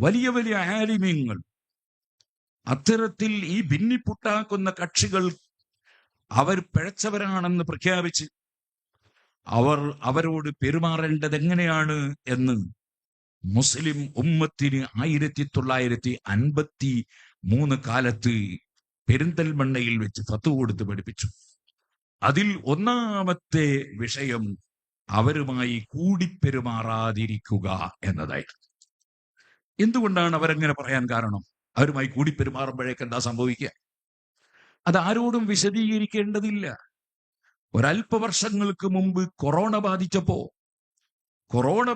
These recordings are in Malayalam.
വലിയ വലിയ ആലിമീങ്ങൾ അത്തരത്തിൽ ഈ ഭിന്നിപ്പുണ്ടാക്കുന്ന കക്ഷികൾ അവർ പിഴച്ചവരാണെന്ന് പ്രഖ്യാപിച്ച് അവരോട് പെരുമാറേണ്ടത് എങ്ങനെയാണ് എന്ന് മുസ്ലിം ഉമ്മത്തിന് 1953 കാലത്ത് പെരിന്തൽമണ്ണയിൽ വെച്ച് ഫത്വ കൊടുത്ത് പഠിപ്പിച്ചു. അതിൽ ഒന്നാമത്തെ വിഷയം അവരുമായി കൂടിപ്പെരുമാറാതിരിക്കുക എന്നതായിരുന്നു. എന്തുകൊണ്ടാണ് അവരങ്ങനെ പറയാൻ കാരണം? അവരുമായി കൂടിപ്പെരുമാറുമ്പോഴേക്ക് എന്താ സംഭവിക്കുക? അത് ആരോടും വിശദീകരിക്കേണ്ടതില്ല. ഒരല്പ വർഷങ്ങൾക്ക് മുമ്പ് കൊറോണ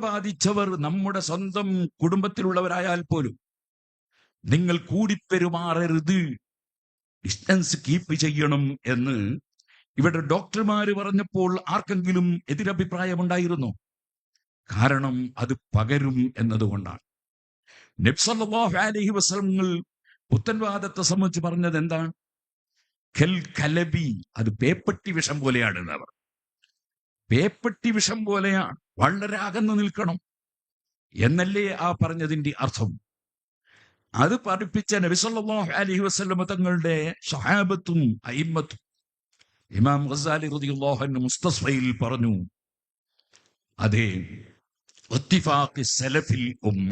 ബാധിച്ചവർ നമ്മുടെ സ്വന്തം കുടുംബത്തിലുള്ളവരായാൽ പോലും നിങ്ങൾ കൂടിപ്പെരുമാറരുത്, ഡിസ്റ്റൻസ് കീപ്പ് ചെയ്യണം എന്ന് ഇവിടെ ഡോക്ടർമാര് പറഞ്ഞപ്പോൾ ആർക്കെങ്കിലും എതിരഭിപ്രായമുണ്ടായിരുന്നോ? കാരണം അത് പകരും എന്നതുകൊണ്ടാണ്. നബി സല്ലല്ലാഹു അലൈഹി വസല്ലം പുത്തൻവാദത്തെ സംബന്ധിച്ച് പറഞ്ഞത് എന്താണ്? കലബി, അത് പേപ്പട്ടി വിഷം പോലെയാണ് എന്നവർ. പേപ്പട്ടി വിഷം പോലെയാണ്, വളരെ അകന്നു നിൽക്കണം എന്നല്ലേ ആ പറഞ്ഞതിന്റെ അർത്ഥം? അത് പഠിപ്പിച്ച നബി സല്ലല്ലാഹു അലൈഹി വസല്ലം തങ്ങളുടെ സ്വഹാബത്തും അയിമ്മത്തും ഇമാം ഗസാലി റളിയല്ലാഹു അൻഹു മുസ്തസ്ഫയിൽ പറഞ്ഞു, അതേ ഇത്തിഫാഖി സലഫിൽ ഉമ്മ,